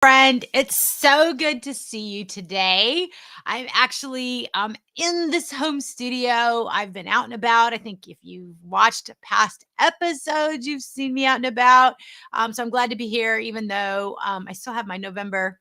Friend, it's so good to see you today. I'm actually in this home studio. I've been out and about. I think if you've watched past episodes, you've seen me out and about. So I'm glad to be here, even though I still have my November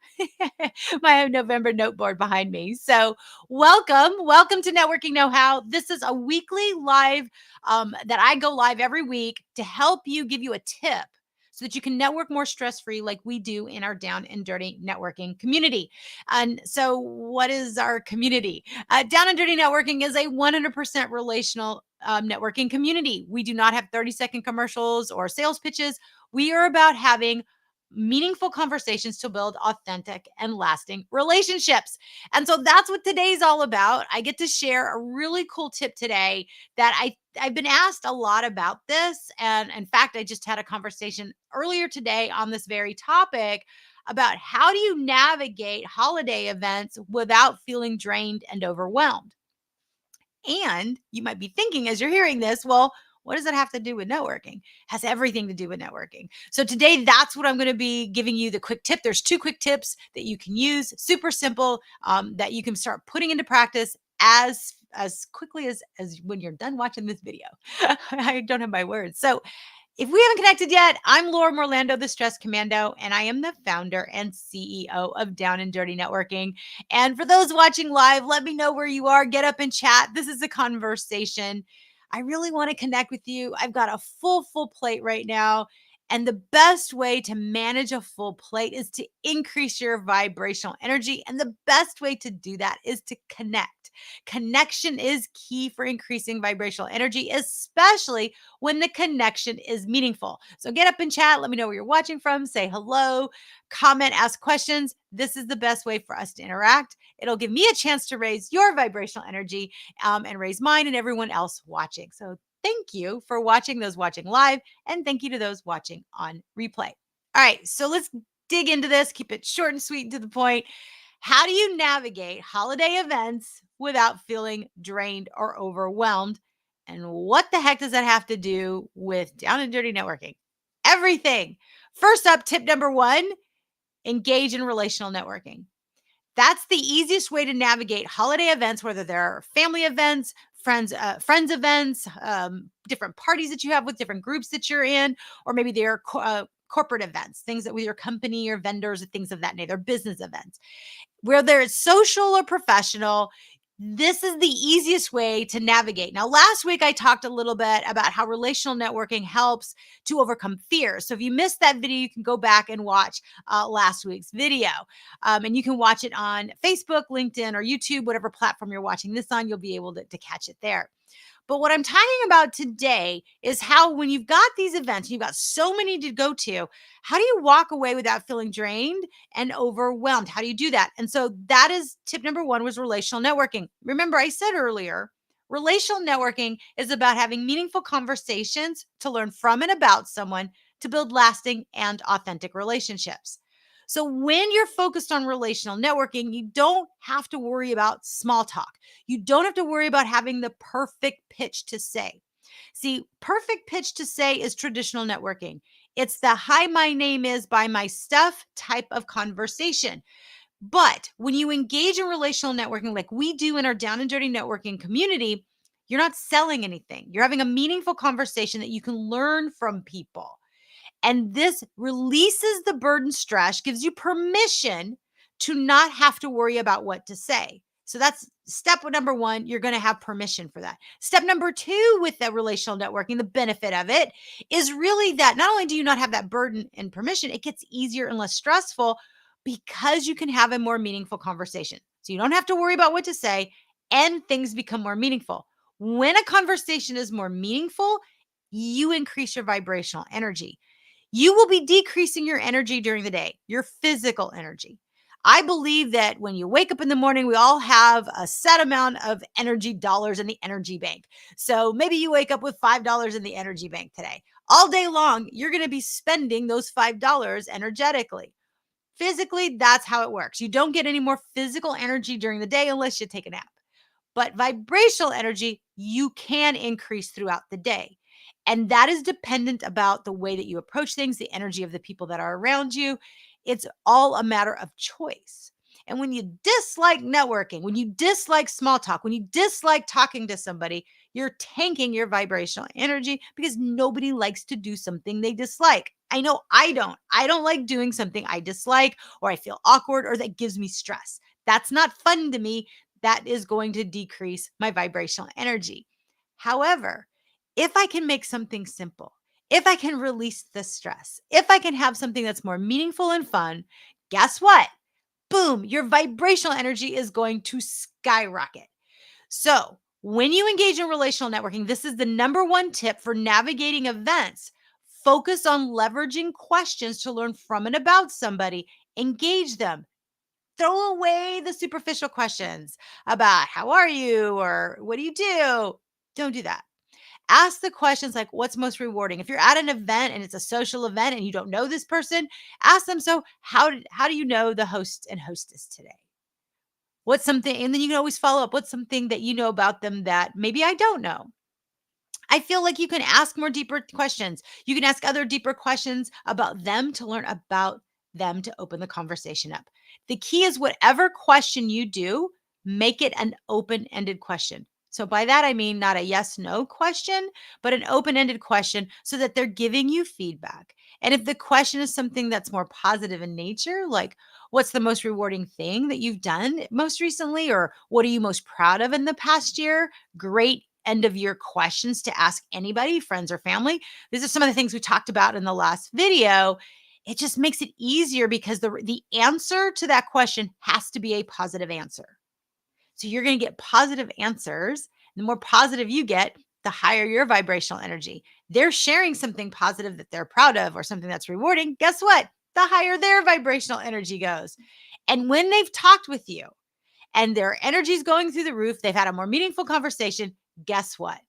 my November note board behind me. So welcome to Networking Know How. This is a weekly live that I go live every week to help you, give you a tip so that you can network more stress-free like we do in our Down and Dirty Networking community. And so what is our community? Down and Dirty Networking is a 100% relational networking community. We do not have 30-second commercials or sales pitches. We are about having meaningful conversations to build authentic and lasting relationships. And so that's what today's all about. I get to share a really cool tip today that I've been asked a lot about this. And in fact, I just had a conversation earlier today on this very topic about how do you navigate holiday events without feeling drained and overwhelmed. And you might be thinking as you're hearing this, well, what does it have to do with networking? It has everything to do with networking. So today, that's what I'm going to be giving you the quick tip. There's 2 quick tips that you can use, super simple, that you can start putting into practice as quickly as when you're done watching this video. I don't have my words. So if we haven't connected yet, I'm Laura Morlando, the Stress Commando, and I am the founder and CEO of Down and Dirty Networking. And for those watching live, let me know where you are. Get up and chat. This is a conversation. I really want to connect with you. I've got a full plate right now. And the best way to manage a full plate is to increase your vibrational energy. And the best way to do that is to connect. Connection is key for increasing vibrational energy, especially when the connection is meaningful. So get up and chat. Let me know where you're watching from. Say hello, comment, ask questions. This is the best way for us to interact. It'll give me a chance to raise your vibrational energy and raise mine and everyone else watching. So thank you for watching, those watching live, and thank you to those watching on replay. All right, so let's dig into this. Keep it short and sweet and to the point. How do you navigate holiday events without feeling drained or overwhelmed? And what the heck does that have to do with Down and Dirty Networking? Everything. First up, tip number 1, engage in relational networking. That's the easiest way to navigate holiday events, whether they're family events, friends events, different parties that you have with different groups that you're in, or maybe they're corporate events, things that with your company or vendors or things of that nature, business events. Whether it's social or professional, this is the easiest way to navigate. Now, last week I talked a little bit about how relational networking helps to overcome fear. So if you missed that video, you can go back and watch last week's video. And you can watch it on Facebook, LinkedIn, or YouTube, whatever platform you're watching this on, you'll be able to catch it there. But what I'm talking about today is how when you've got these events, you've got so many to go to, how do you walk away without feeling drained and overwhelmed? How do you do that? And so that is tip number 1 was relational networking. Remember, I said earlier, relational networking is about having meaningful conversations to learn from and about someone to build lasting and authentic relationships. So when you're focused on relational networking, you don't have to worry about small talk. You don't have to worry about having the perfect pitch to say. See, perfect pitch to say is traditional networking. It's the hi, my name is, buy my stuff type of conversation. But when you engage in relational networking like we do in our Down and Dirty Networking community, you're not selling anything. You're having a meaningful conversation that you can learn from people. And this releases the burden stress, gives you permission to not have to worry about what to say. So that's step number 1. You're going to have permission for that. Step number 2 with the relational networking, the benefit of it is really that not only do you not have that burden and permission, it gets easier and less stressful because you can have a more meaningful conversation. So you don't have to worry about what to say and things become more meaningful. When a conversation is more meaningful, you increase your vibrational energy. You will be decreasing your energy during the day, your physical energy. I believe that when you wake up in the morning, we all have a set amount of energy dollars in the energy bank. So maybe you wake up with $5 in the energy bank today. All day long, you're going to be spending those $5 energetically. Physically, that's how it works. You don't get any more physical energy during the day unless you take a nap. But vibrational energy, you can increase throughout the day. And that is dependent about the way that you approach things, the energy of the people that are around you. It's all a matter of choice. And when you dislike networking, when you dislike small talk, when you dislike talking to somebody, you're tanking your vibrational energy because nobody likes to do something they dislike. I know I don't. I don't like doing something I dislike or I feel awkward or that gives me stress. That's not fun to me. That is going to decrease my vibrational energy. However, if I can make something simple, if I can release the stress, if I can have something that's more meaningful and fun, guess what? Boom, your vibrational energy is going to skyrocket. So, when you engage in relational networking, this is the number one tip for navigating events. Focus on leveraging questions to learn from and about somebody. Engage them. Throw away the superficial questions about how are you or what do you do? Don't do that. Ask the questions like what's most rewarding. If you're at an event and it's a social event and you don't know this person, ask them, so how do you know the host and hostess today? What's something, and then you can always follow up, what's something that you know about them that maybe I don't know? I feel like you can ask more deeper questions. You can ask other deeper questions about them to learn about them to open the conversation up. The key is whatever question you do, make it an open ended question. So, by that, I mean not a yes no question, but an open ended question so that they're giving you feedback. And if the question is something that's more positive in nature, like what's the most rewarding thing that you've done most recently, or what are you most proud of in the past year? Great end of year questions to ask anybody, friends or family. These are some of the things we talked about in the last video. It just makes it easier because the answer to that question has to be a positive answer. So you're going to get positive answers. The more positive you get, the higher your vibrational energy. They're sharing something positive that they're proud of or something that's rewarding. Guess what? The higher their vibrational energy goes. And when they've talked with you, and their energy is going through the roof, they've had a more meaningful conversation, guess what?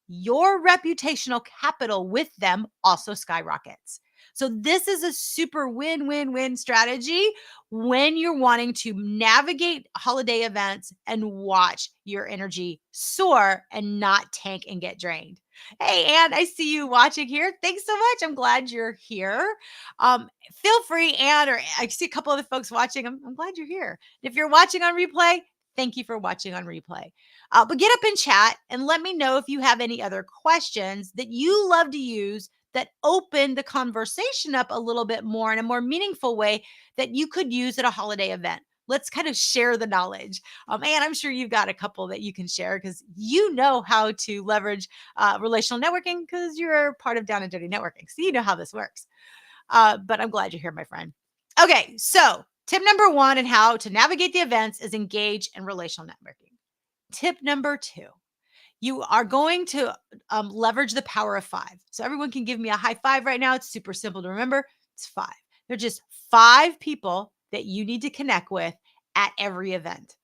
Your reputational capital with them also skyrockets. So, this is a super win win win strategy when you're wanting to navigate holiday events and watch your energy soar and not tank and get drained. Hey, Anne, I see you watching here. Thanks so much. I'm glad you're here. Feel free, Anne, or I see a couple other folks watching. I'm glad you're here. If you're watching on replay, thank you for watching on replay. But get up in chat and let me know if you have any other questions that you love to use that open the conversation up a little bit more in a more meaningful way that you could use at a holiday event. Let's kind of share the knowledge. And I'm sure you've got a couple that you can share because you know how to leverage relational networking because you're part of Down and Dirty Networking. So you know how this works. But I'm glad you're here, my friend. Okay, so tip number one in how to navigate the events is engage in relational networking. Tip number two, you are going to leverage the power of five. So everyone can give me a high five right now. It's super simple to remember. It's five. They're just five people that you need to connect with at every event.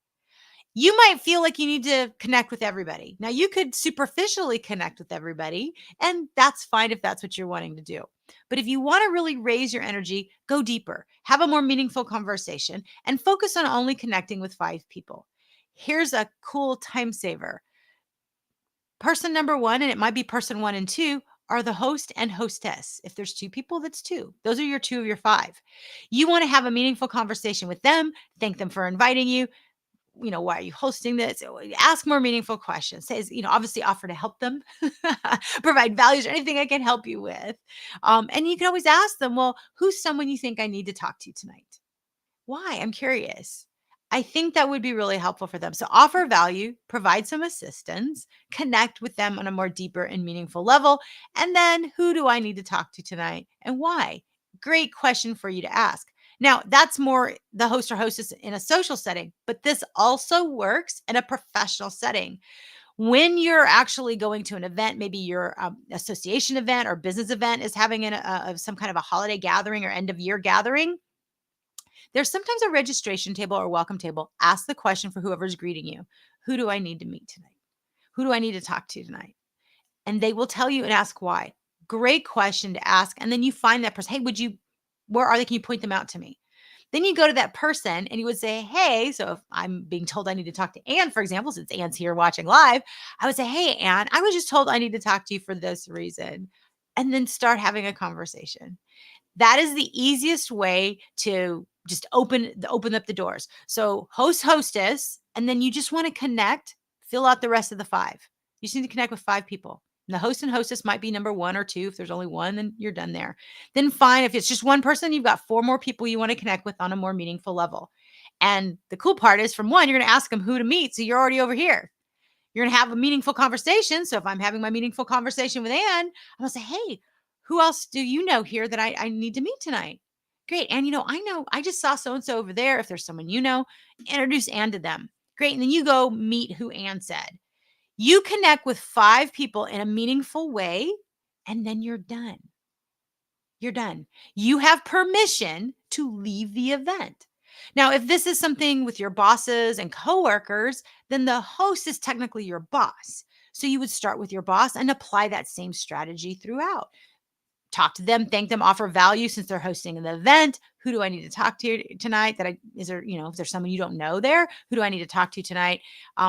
You might feel like you need to connect with everybody. Now, you could superficially connect with everybody, and that's fine if that's what you're wanting to do. But if you want to really raise your energy, go deeper, have a more meaningful conversation, and focus on only connecting with five people. Here's a cool time saver. Person number one, and it might be person one and two, are the host and hostess. If there's two people, that's two. Those are your two of your five. You want to have a meaningful conversation with them, thank them for inviting you. Why are you hosting this? Ask more meaningful questions. Says, obviously offer to help them, provide values or anything I can help you with. And you can always ask them, well, who's someone you think I need to talk to tonight? Why? I'm curious. I think that would be really helpful for them. So offer value, provide some assistance, connect with them on a more deeper and meaningful level. And then who do I need to talk to tonight and why? Great question for you to ask. Now, that's more the host or hostess in a social setting, but this also works in a professional setting. When you're actually going to an event, maybe your association event or business event is having some kind of a holiday gathering or end of year gathering, there's sometimes a registration table or welcome table. Ask the question for whoever's greeting you. Who do I need to meet tonight? Who do I need to talk to tonight? And they will tell you and ask why. Great question to ask. And then you find that person. Hey, where are they? Can you point them out to me? Then you go to that person and you would say, hey, so if I'm being told I need to talk to Anne, for example, since Anne's here watching live, I would say, hey, Anne, I was just told I need to talk to you for this reason. And then start having a conversation. That is the easiest way to just open up the doors. So host, hostess, and then you just want to connect, fill out the rest of the five. You just need to connect with five people. And the host and hostess might be number one or two. If there's only one, then you're done there. Then fine. If it's just one person, you've got four more people you want to connect with on a more meaningful level. And the cool part is from one, you're going to ask them who to meet. So you're already over here. You're going to have a meaningful conversation. So if I'm having my meaningful conversation with Ann, I'm going to say, hey, who else do you know here that I need to meet tonight? Great. And I just saw so-and-so over there. If there's someone introduce Ann to them. Great. And then you go meet who Ann said. You connect with five people in a meaningful way, and then you're done. You're done. You have permission to leave the event. Now, if this is something with your bosses and coworkers, then the host is technically your boss. So you would start with your boss and apply that same strategy throughout. Talk to them, thank them, offer value since they're hosting an event. Who do I need to talk to tonight? Is there, if there's someone you don't know there, who do I need to talk to tonight?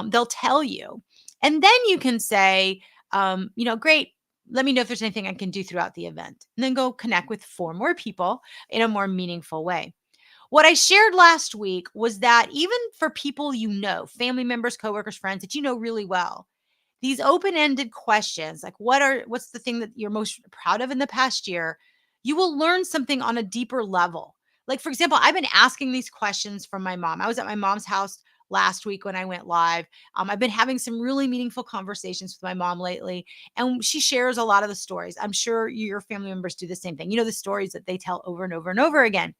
They'll tell you. And then you can say, great. Let me know if there's anything I can do throughout the event. And then go connect with four more people in a more meaningful way. What I shared last week was that even for people family members, coworkers, friends that you know really well, these open-ended questions, like what's the thing that you're most proud of in the past year, you will learn something on a deeper level. Like, for example, I've been asking these questions from my mom. I was at my mom's house last week when I went live. I've been having some really meaningful conversations with my mom lately, and she shares a lot of the stories. I'm sure your family members do the same thing. The stories that they tell over and over and over again.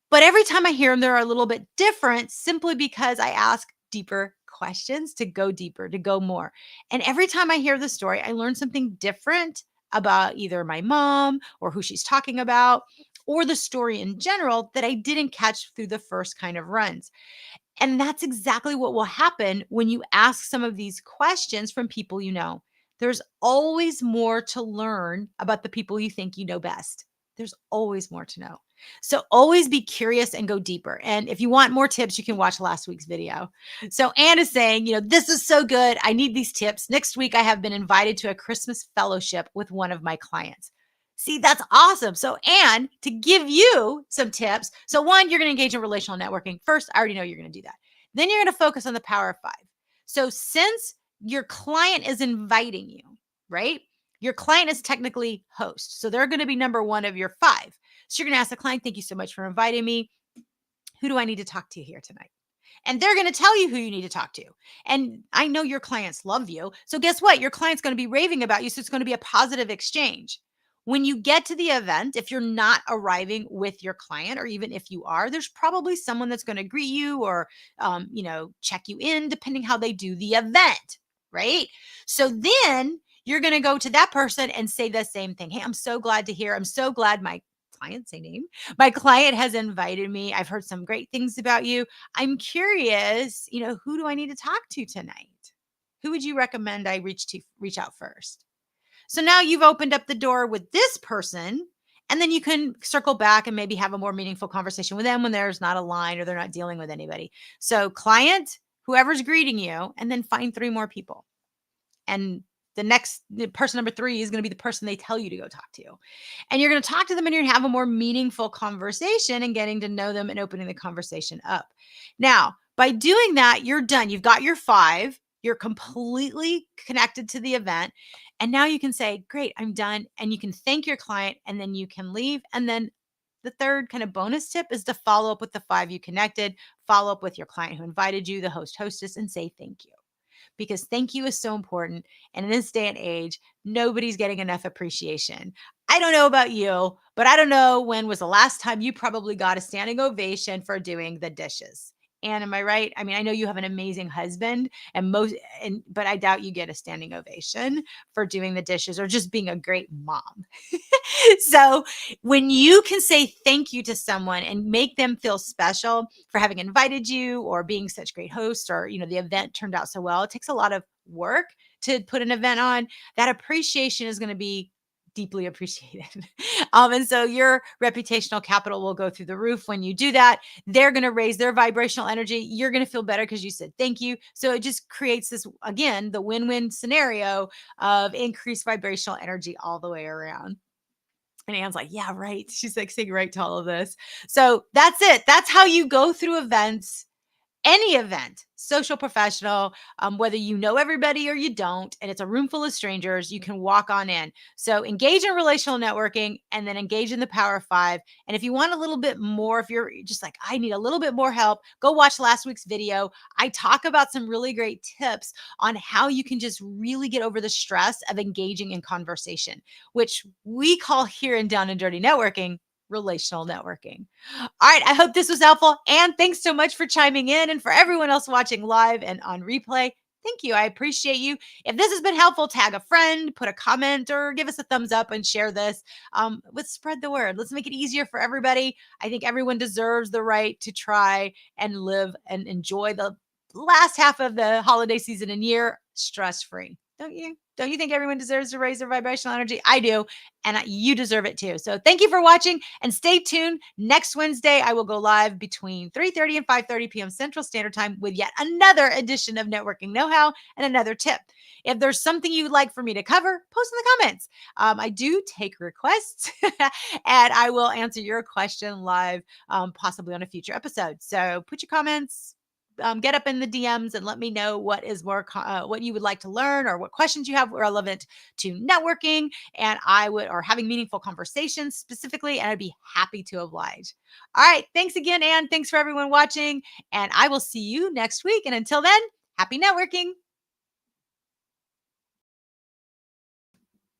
But every time I hear them, they're a little bit different simply because I ask deeper questions to go deeper, to go more. And every time I hear the story, I learn something different about either my mom or who she's talking about or the story in general that I didn't catch through the first kind of runs. And that's exactly what will happen when you ask some of these questions from people you know. There's always more to learn about the people you think you know best. There's always more to know. So always be curious and go deeper. And if you want more tips, you can watch last week's video. So Ann is saying, this is so good. I need these tips. Next week, I have been invited to a Christmas fellowship with one of my clients. See, that's awesome. So Ann, to give you some tips. So one, you're going to engage in relational networking. First, I already know you're going to do that. Then you're going to focus on the power of five. So since your client is inviting you, right? Your client is technically host. So they're going to be number one of your five. So you're going to ask the client, thank you so much for inviting me. Who do I need to talk to here tonight? And they're going to tell you who you need to talk to. And I know your clients love you. So guess what? Your client's going to be raving about you. So it's going to be a positive exchange. When you get to the event, if you're not arriving with your client, or even if you are, there's probably someone that's going to greet you or, check you in, depending how they do the event, right? So then you're going to go to that person and say the same thing. Hey, I'm so glad to hear. I'm so glad my client, say name, my client has invited me. I've heard some great things about you. I'm curious, who do I need to talk to tonight? Who would you recommend I reach out first? So now you've opened up the door with this person, and then you can circle back and maybe have a more meaningful conversation with them when there's not a line or they're not dealing with anybody. So client, whoever's greeting you, and then find three more people. And the person number three is going to be the person they tell you to go talk to. And you're going to talk to them and you're going to have a more meaningful conversation and getting to know them and opening the conversation up. Now, by doing that, you're done. You've got your five. You're completely connected to the event. And now you can say, great, I'm done. And you can thank your client and then you can leave. And then the third kind of bonus tip is to follow up with the five you connected, follow up with your client who invited you, the host, hostess, and say thank you. Because thank you is so important. And in this day and age, nobody's getting enough appreciation. I don't know about you, but I don't know when was the last time you probably got a standing ovation for doing the dishes. And am I right? I mean, I know you have an amazing husband but I doubt you get a standing ovation for doing the dishes or just being a great mom. So when you can say thank you to someone and make them feel special for having invited you or being such great hosts or, the event turned out so well, it takes a lot of work to put an event on. That appreciation is going to be deeply appreciated. And so your reputational capital will go through the roof when you do that. They're going to raise their vibrational energy. You're going to feel better because you said thank you. So it just creates this, again, the win-win scenario of increased vibrational energy all the way around. And Anne's like, yeah, right. She's like saying right to all of this. So that's it. That's how you go through events, any event, social, professional, whether you know everybody or you don't, and it's a room full of strangers, you can walk on in. So engage in relational networking and then engage in the Power of Five. And if you want a little bit more, if you're just like, I need a little bit more help, go watch last week's video. I talk about some really great tips on how you can just really get over the stress of engaging in conversation, which we call here in Down and Dirty Networking relational networking. All right. I hope this was helpful. And thanks so much for chiming in. And for everyone else watching live and on replay, thank you. I appreciate you. If this has been helpful, tag a friend, put a comment, or give us a thumbs up and share this. Let's spread the word. Let's make it easier for everybody. I think everyone deserves the right to try and live and enjoy the last half of the holiday season and year stress free. Don't you? Don't you think everyone deserves to raise their vibrational energy? I do. And you deserve it too. So thank you for watching and stay tuned. Next Wednesday, I will go live between 3:30 and 5:30 p.m. Central Standard Time with yet another edition of Networking Know-How and another tip. If there's something you'd like for me to cover, post in the comments. I do take requests and I will answer your question live, possibly on a future episode. So put your comments, get up in the DMs and let me know what is more, what you would like to learn or what questions you have relevant to networking. And I would, or having meaningful conversations specifically, and I'd be happy to oblige. All right. Thanks again, Anne. Thanks for everyone watching. And I will see you next week. And until then, happy networking.